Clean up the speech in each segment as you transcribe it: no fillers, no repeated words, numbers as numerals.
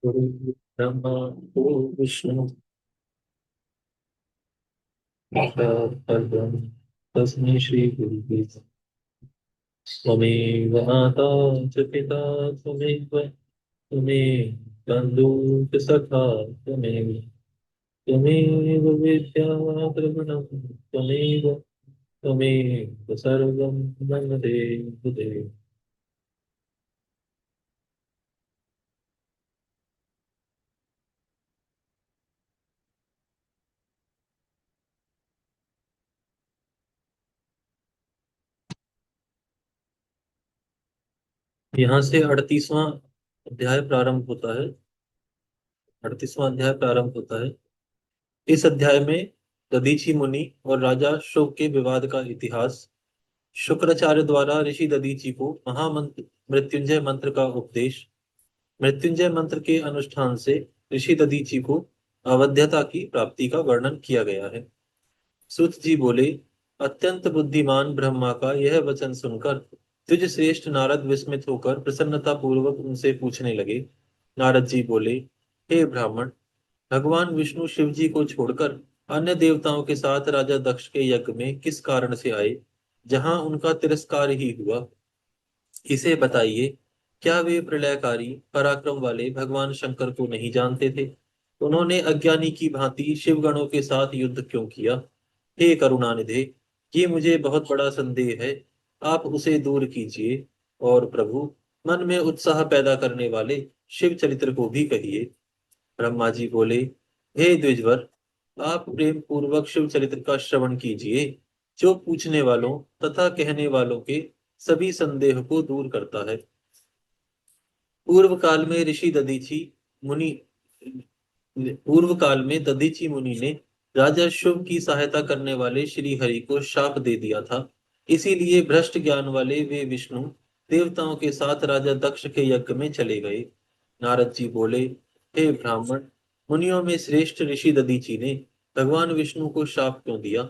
गुरु ब्रह्मा गुरु विष्णु परब्रह्म तस्मै श्री गुरुवे त्वमेव माता च पिता त्वमेव त्वमेव बन्धुः च सखा त्वमेव त्वमेव विद्या द्रविणं त्वमेव त्वमेव सर्वं मम देव देव। यहाँ से 38वां अध्याय प्रारंभ होता है। 38वां अध्याय प्रारंभ होता है। इस अध्याय में दधीची मुनि और राजा शुक के विवाद का इतिहास, शुक्राचार्य द्वारा ऋषि दधीची को महामंत्र मृत्युंजय मंत्र का उपदेश, मृत्युंजय मंत्र के अनुष्ठान से ऋषि दधीची को अवध्यता की प्राप्ति का वर्णन किया गया है। सूत जी बोले, अत्यंत बुद्धिमान ब्रह्मा का यह वचन सुनकर द्विज श्रेष्ठ नारद विस्मित होकर प्रसन्नता पूर्वक उनसे पूछने लगे। नारद जी बोले, हे ब्राह्मण, भगवान विष्णु शिव जी को छोड़कर अन्य देवताओं के साथ राजा दक्ष के यज्ञ में किस कारण से आए, जहां उनका तिरस्कार ही हुआ? इसे बताइए। क्या वे प्रलयकारी पराक्रम वाले भगवान शंकर को नहीं जानते थे? उन्होंने अज्ञानी की भांति शिवगणों के साथ युद्ध क्यों किया? हे करुणानिधे, ये मुझे बहुत बड़ा संदेह है। आप उसे दूर कीजिए। और प्रभु, मन में उत्साह पैदा करने वाले शिव चरित्र को भी कहिए। ब्रह्मा जी बोले, हे द्विजवर, आप प्रेम पूर्वक शिव चरित्र का श्रवण कीजिए, जो पूछने वालों तथा कहने वालों के सभी संदेह को दूर करता है। पूर्व काल में ऋषि दधीची मुनि पूर्व काल में दधीची मुनि ने राजा शुभ की सहायता करने वाले श्री हरि को शाप दे दिया था। इसीलिए भ्रष्ट ज्ञान वाले वे विष्णु देवताओं के साथ राजा दक्ष के यज्ञ में चले गए। नारद जी बोले, हे ब्राह्मण, मुनियों में श्रेष्ठ ऋषि दधीची ने भगवान विष्णु को शाप क्यों दिया?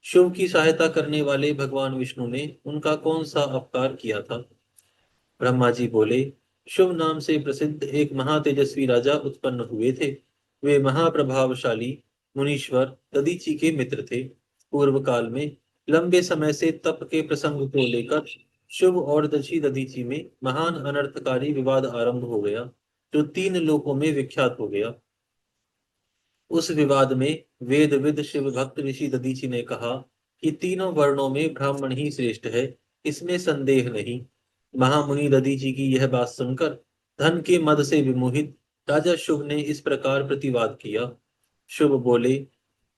शिव की सहायता करने वाले भगवान विष्णु ने उनका कौन सा अपकार किया था? ब्रह्मा जी बोले, शुभ नाम से प्रसिद्ध एक महातेजस्वी राजा उत्पन्न हुए थे। वे महाप्रभावशाली मुनीश्वर दधीची के मित्र थे। पूर्व काल में लंबे समय से तप के प्रसंग को लेकर शुभ और दशी दधीची में महान अनर्थकारी विवाद आरंभ हो गया, जो 3 लोकों में विख्यात हो गया। उस विवाद में वेदविद शिव भक्त ऋषि दधीची ने कहा कि तीनों वर्णों में ब्राह्मण ही श्रेष्ठ है, इसमें संदेह नहीं। महामुनि दधीची की यह बात सुनकर धन के मद से विमोहित राजा शुभ ने इस प्रकार प्रतिवाद किया। शुभ बोले,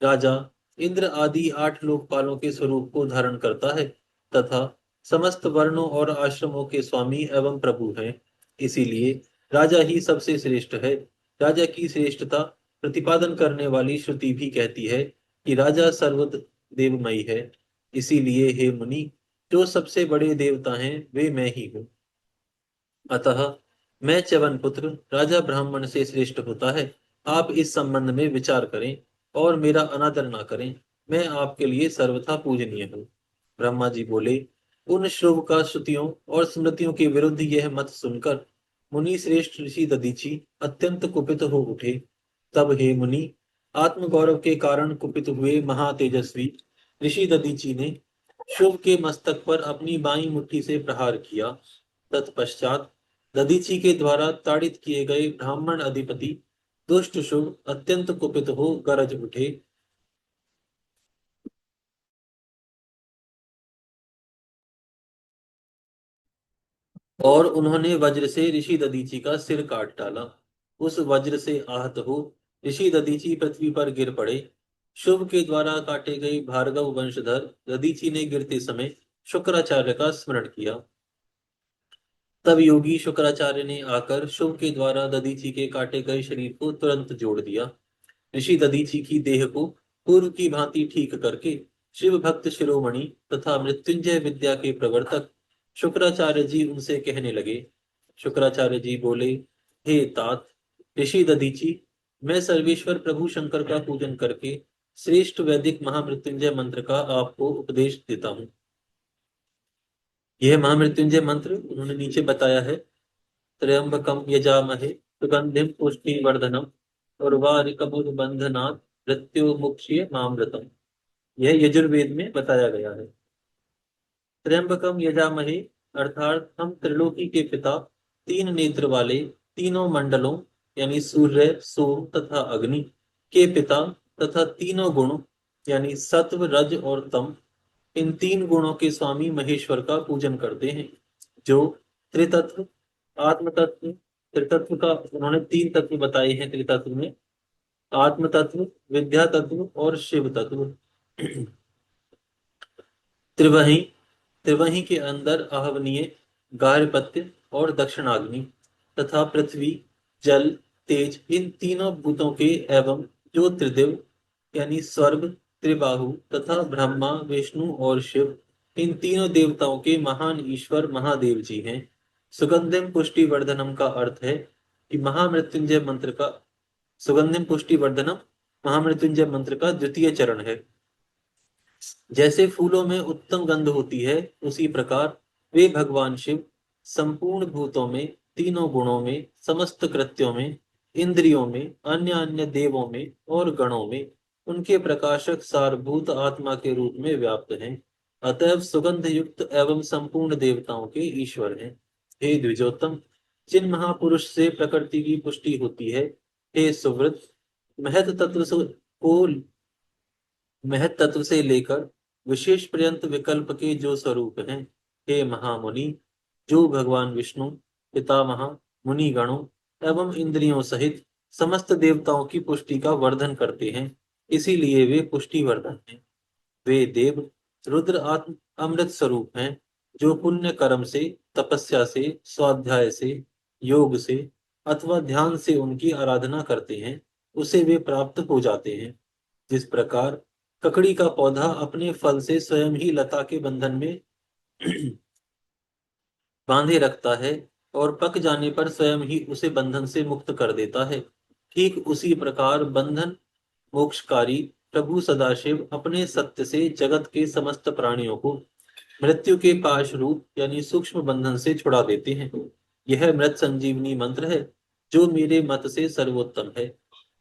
राजा, इंद्र आदि 8 लोकपालों के स्वरूप को धारण करता है तथा समस्त वर्णों और आश्रमों के स्वामी एवं प्रभु हैं। इसीलिए राजा ही सबसे श्रेष्ठ है। राजा की श्रेष्ठता प्रतिपादन करने वाली श्रुति भी कहती है कि राजा सर्वदेवमयी है। इसीलिए हे मुनि, जो सबसे बड़े देवता हैं वे मैं ही हूँ। अतः मैं च्यवन पुत्र राजा ब्राह्मण से श्रेष्ठ होता है। आप इस संबंध में विचार करें और मेरा अनादर ना करें। मैं आपके लिए सर्वथा पूजनीय हूँ। ब्रह्मा जी बोले, उन श्रुव का श्रुतियों और स्मृतियों के विरुद्ध यह मत सुनकर मुनि श्रेष्ठ ऋषि दधीची अत्यंत कुपित हो उठे। तब हे मुनि, आत्मगौरव के कारण कुपित हुए महातेजस्वी ऋषि दधीची ने शुभ के मस्तक पर अपनी बाईं मुट्ठी से प्रहार किया। तत्पश्चात दधीची के द्वारा ताड़ित किए गए ब्राह्मण अधिपति दुष्ट शुभ अत्यंत कुपित हो गरज उठे और उन्होंने वज्र से ऋषि दधीची का सिर काट डाला। उस वज्र से आहत हो ऋषि दधीची पृथ्वी पर गिर पड़े। शुभ के द्वारा काटे गए भार्गव वंशधर दधीची ने गिरते समय शुक्राचार्य का स्मरण किया। तब योगी शुक्राचार्य ने आकर शुभ के द्वारा दधीची के काटे गए शरीर को तुरंत जोड़ दिया। ऋषि दधीची की देह को पूर्व की भांति ठीक करके शिव भक्त शिरोमणि तथा मृत्युंजय विद्या के प्रवर्तक शुक्राचार्य जी उनसे कहने लगे। शुक्राचार्य जी बोले, हे तात ऋषि दधीची, मैं सर्वेश्वर प्रभु शंकर का पूजन करके श्रेष्ठ वैदिक महामृत्युंजय मंत्र का आपको उपदेश देता हूँ। यह महामृत्युंजय मंत्र उन्होंने नीचे बताया है। त्र्यंबकम यजामहे सुगंधिम पुष्टिवर्धनम उर्वारुकमुद्बंधनात् मृत्युमुक्षीय मामृतम। यह यजुर्वेद में बताया गया है। त्र्यंबकम यजामहे, अर्थात हम त्रिलोकी के पिता, तीन नेत्र वाले, तीनों मंडलों यानी सूर्य, सोम तथा अग्नि के पिता तथा तीनों गुण यानी सत्व, रज और तम, इन तीन गुणों के स्वामी महेश्वर का पूजन करते हैं, जो त्रितत्व, आत्म तत्व, त्रितत्व का उन्होंने तीन तत्व बताए हैं त्रितत्व में, आत्म तत्व, विद्या तत्व और शिव तत्व। त्रिवही, त्रिवही के अंदर आहवनीय, गार्हपत्य और दक्षिणाग्नि तथा पृथ्वी, जल, तेज, इन तीनों भूतों के एवं जो त्रिदेव यानी स्वर्ग, त्रिबाहु तथा ब्रह्मा, विष्णु और शिव, इन तीनों देवताओं के महान ईश्वर महादेव जी हैं। सुगंधिम पुष्टि वर्धनम का अर्थ है कि महामृत्युंजय मंत्र का, सुगंधिम पुष्टि वर्धनम महामृत्युंजय मंत्र का द्वितीय चरण है। जैसे फूलों में उत्तम गंध होती है, उसी प्रकार वे भगवान शिव संपूर्ण भूतों में, तीनों गुणों में, समस्त कृत्यों में, इंद्रियों में, अन्य अन्य देवों में और गणों में उनके प्रकाशक सारभूत आत्मा के रूप में व्याप्त हैं। अतएव सुगंध युक्त एवं संपूर्ण देवताओं के ईश्वर हैं। हे द्विजोत्तम, जिन महापुरुष से प्रकृति की पुष्टि होती है, हे सुव्रत, महत तत्व को, महत तत्व से लेकर विशेष पर्यंत विकल्प के जो स्वरूप हैं, हे महामुनि, जो भगवान विष्णु, पितामह, मुनि गणों एवं इंद्रियों सहित समस्त देवताओं की पुष्टि का वर्धन करते हैं, इसीलिए वे पुष्टि वर्धन हैं। वे देव रुद्र आत्म अमृत स्वरूप हैं, जो पुण्य कर्म से, तपस्या से, स्वाध्याय से, योग से अथवा ध्यान से उनकी आराधना करते हैं, उसे वे प्राप्त हो जाते हैं। जिस प्रकार ककड़ी का पौधा अपने फल से स्वयं ही लता के बंधन में बांधे रखता है और पक जाने पर स्वयं ही उसे बंधन से मुक्त कर देता है, ठीक उसी प्रकार बंधन मोक्षकारी प्रभु सदाशिव अपने सत्य से जगत के समस्त प्राणियों को मृत्यु के पाश रूप यानी सूक्ष्म बंधन से छुड़ा देते हैं। यह मृत संजीवनी मंत्र है, जो मेरे मत से सर्वोत्तम है।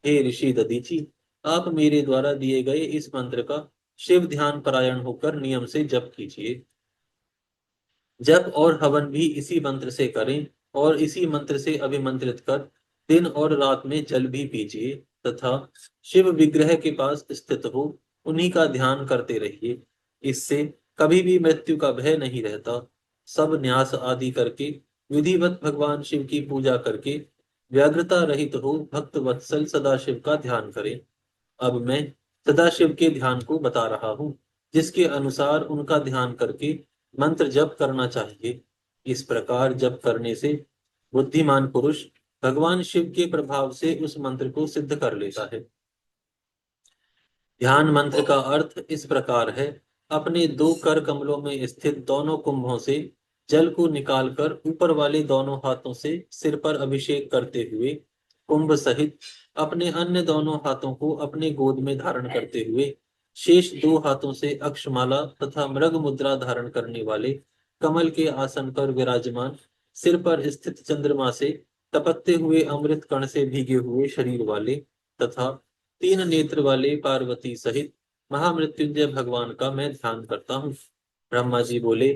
हे ऋषि दधीचि, आप मेरे द्वारा दिए गए इस मंत्र का शिव ध्यान परायण होकर नियम से जप कीजिए। जप और हवन भी इसी मंत्र से करें और इसी मंत्र से अभिमंत्रित कर दिन और रात में जल भी पीजिए तथा शिव विग्रह के पास स्थित हो उन्हीं का ध्यान करते रहिए। इससे कभी भी मृत्यु का भय नहीं रहता। सब न्यास आदि करके विधिवत भगवान शिव की पूजा करके व्याग्रता रहित हो भक्त वत्सल सदाशिव का ध्यान करें। अब मैं सदाशिव के ध्यान को बता रहा हूँ, जिसके अनुसार उनका ध्यान करके मंत्र जप करना चाहिए। इस प्रकार जप करने से बुद्धिमान पुरुष भगवान शिव के प्रभाव से उस मंत्र को सिद्ध कर लेता है। ध्यान मंत्र का अर्थ इस प्रकार है। अपने दो कर कमलों में स्थित दोनों कुंभों से जल को निकालकर ऊपर वाले दोनों हाथों से सिर पर अभिषेक करते हुए कुंभ सहित अपने अन्य दोनों हाथों को अपने गोद में धारण करते हुए शेष दो हाथों से अक्षमाला तथा मृग मुद्रा धारण करने वाले कमल के आसन पर विराजमान सिर पर स्थित चंद्रमा से टपकते हुए अमृत कण से भीगे हुए शरीर वाले तथा तीन नेत्र वाले पार्वती सहित महामृत्युंजय भगवान का मैं ध्यान करता हूँ। ब्रह्मा जी बोले,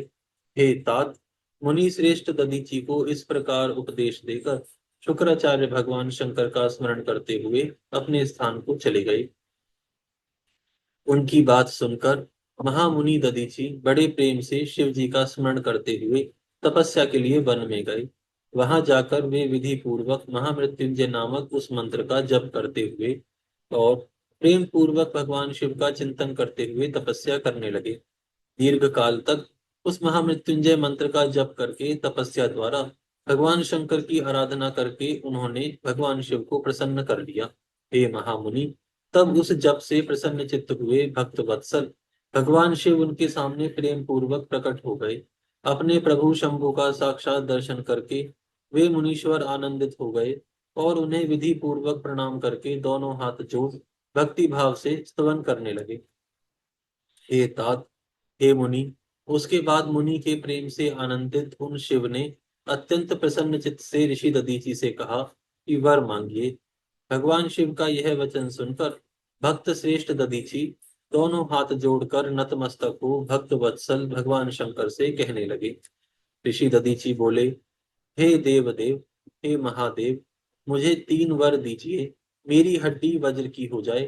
हे तात, मुनि श्रेष्ठ दधीचि को इस प्रकार उपदेश देकर शुक्राचार्य भगवान शंकर का स्मरण करते हुए अपने स्थान को चले गए। उनकी बात सुनकर महामुनि दधीचि बड़े प्रेम से शिव जी का स्मरण करते हुए तपस्या के लिए वन में गए। वहां जाकर वे विधि पूर्वक महामृत्युंजय नामक उस मंत्र का जप करते हुए और प्रेम पूर्वक भगवान शिव का चिंतन करते हुए तपस्या करने लगे। दीर्घ काल तक उस महामृत्युंजय मंत्र का जप करके तपस्या द्वारा भगवान शंकर की आराधना करके उन्होंने भगवान शिव को प्रसन्न कर लिया। हे महामुनि, तब उस जप से प्रसन्न चित्त हुए भक्त वत्सल भगवान शिव उनके सामने प्रेम पूर्वक प्रकट हो गए। अपने प्रभु शंभु का साक्षात दर्शन करके वे मुनीश्वर आनंदित हो गए और उन्हें विधि पूर्वक प्रणाम करके दोनों हाथ जोड़ भक्ति भाव से स्तवन करने लगे। हे तात, हे मुनि, उसके बाद मुनि के प्रेम से आनंदित उन शिव ने अत्यंत प्रसन्न चित्त से ऋषि दधीचि से कहा, कि वर मांगिए। भगवान शिव का यह वचन सुनकर भक्त श्रेष्ठ दधीची दोनों हाथ जोड़कर नतमस्तक हो भक्त वत्सल भगवान शंकर से कहने लगे। ऋषि दधीची बोले, हे देवदेव, हे महादेव, मुझे 3 वर दीजिए। मेरी हड्डी वज्र की हो जाए,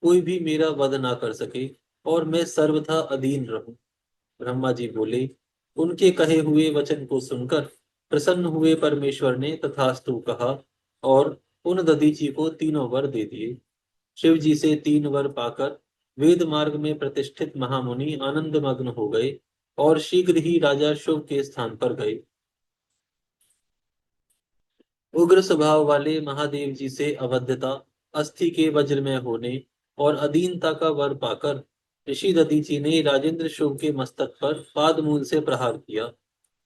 कोई भी मेरा वध ना कर सके, और मैं सर्वथा अधीन रहूं। ब्रह्मा जी बोले। उनके कहे हुए वचन को सुनकर प्रसन्न हुए परमेश्वर ने तथास्तु कहा और उन दधीची को 3 वर दे दिए। शिव जी से 3 वर पाकर वेद मार्ग में प्रतिष्ठित महामुनि आनंद मग्न हो गए और शीघ्र ही राजा शुभ के स्थान पर गए। उग्र स्वभाव वाले महादेव जी से अवध्यता, अस्थि के वज्र में होने और अधीनता का वर पाकर ऋषि दधीचि ने राजेंद्र शुभ के मस्तक पर पाद मूल से प्रहार किया।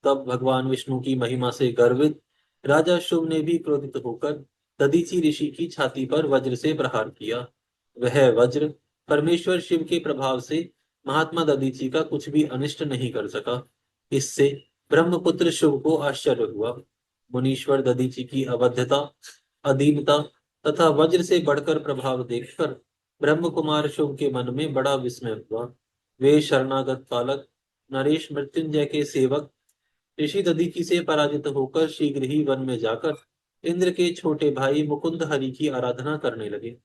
तब भगवान विष्णु की महिमा से गर्वित राजा शुभ ने भी क्रोधित होकर दधीचि ऋषि की छाती पर वज्र से प्रहार किया। वह वज्र परमेश्वर शिव के प्रभाव से महात्मा दधीचि का कुछ भी अनिष्ट नहीं कर सका। इससे ब्रह्मपुत्र शुभ को आश्चर्य हुआ। मुनीश्वर दधीचि की अवध्यता, अधीनता तथा वज्र से बढ़कर प्रभाव देखकर ब्रह्म कुमार शुभ के मन में बड़ा विस्मय हुआ। वे शरणागत बालक नरेश मृत्युंजय के सेवक ऋषि दधीचि से पराजित होकर शीघ्र ही वन में जाकर इंद्र के छोटे भाई मुकुंद हरि की आराधना करने लगे।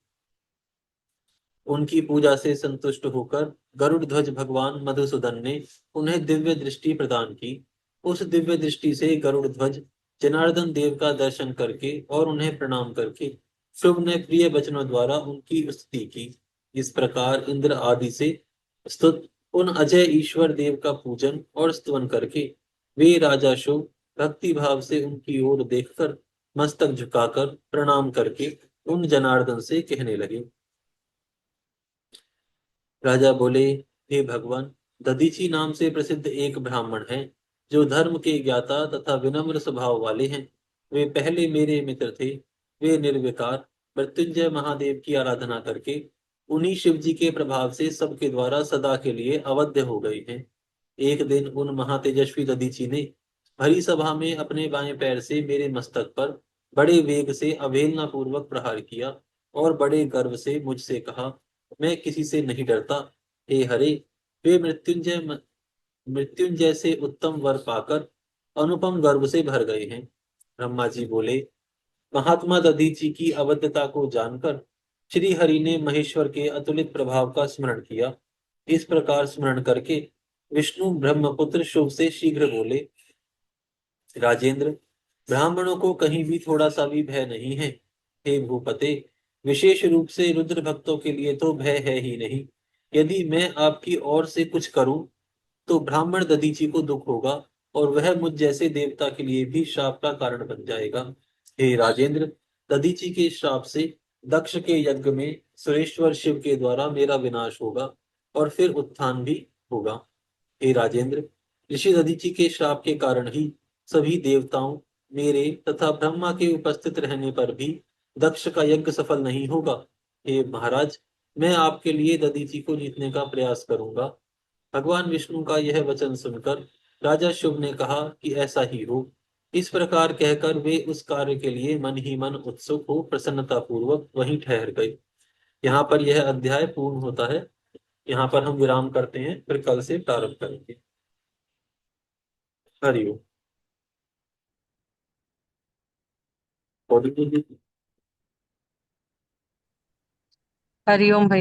उनकी पूजा से संतुष्ट होकर गरुड़ ध्वज भगवान मधुसूदन ने उन्हें दिव्य दृष्टि प्रदान की। उस दिव्य दृष्टि से गरुड़ ध्वज जनार्दन देव का दर्शन करके और उन्हें प्रणाम करके शुभ ने प्रिय वचनों द्वारा उनकी स्तुति की। इस प्रकार इंद्र आदि से स्तुत उन अजय ईश्वर देव का पूजन और स्तवन करके वे राजा शुभ भक्ति भाव से उनकी ओर देखकर मस्तक झुकाकर प्रणाम करके उन जनार्दन से कहने लगे। राजा बोले, हे भगवान, दधीची नाम से प्रसिद्ध एक ब्राह्मण है जो धर्म के ज्ञाता तथा विनम्र स्वभाव वाले हैं। वे पहले मेरे मित्र थे। वे निर्विकार मृत्युंजय महादेव की आराधना करके उन्हीं शिव जी के प्रभाव से सबके द्वारा सदा के लिए अवध्य हो गए हैं। एक दिन उन महातेजस्वी दधीची ने भरी सभा में अपने बाएं पैर से मेरे मस्तक पर बड़े वेग से अवहेलना पूर्वक प्रहार किया और बड़े गर्व से मुझसे कहा, मैं किसी से नहीं डरता। हे हरे, वे मृत्युंजय से उत्तम वर पाकर अनुपम गर्व से भर गए हैं। ब्रह्मा जी बोले। महात्मा दधीची की अवध्यता को जानकर श्री हरि ने महेश्वर के अतुलित प्रभाव का स्मरण किया। इस प्रकार स्मरण करके विष्णु ब्रह्मपुत्र शुभ से शीघ्र बोले, राजेंद्र, ब्राह्मणों को कहीं भी थोड़ा सा भी भय नहीं है। हे भूपते, विशेष रूप से रुद्र भक्तों के लिए तो भय है ही नहीं। यदि मैं आपकी ओर से कुछ करूं तो ब्राह्मण दधीची को दुख होगा और वह मुझ जैसे देवता के लिए भी श्राप का कारण बन जाएगा। हे राजेंद्र, दधीची के श्राप से दक्ष के यज्ञ में सुरेश्वर शिव के द्वारा मेरा विनाश होगा और फिर उत्थान भी होगा। हे राजेंद्र, ऋषि दधीची के श्राप के कारण ही सभी देवताओं, मेरे तथा ब्रह्मा के उपस्थित रहने पर भी दक्ष का यज्ञ सफल नहीं होगा। हे महाराज, मैं आपके लिए दधीची को जीतने का प्रयास करूंगा। भगवान विष्णु का यह वचन सुनकर राजा शुभ ने कहा कि ऐसा ही हो। इस प्रकार कहकर वे उस कार्य के लिए मन ही मन उत्सुक हो प्रसन्नता पूर्वक वहीं ठहर गए। यहाँ पर यह अध्याय पूर्ण होता है। यहाँ पर हम विराम करते हैं, फिर कल से प्रारंभ करेंगे। हरिओम। हरिओम भाई।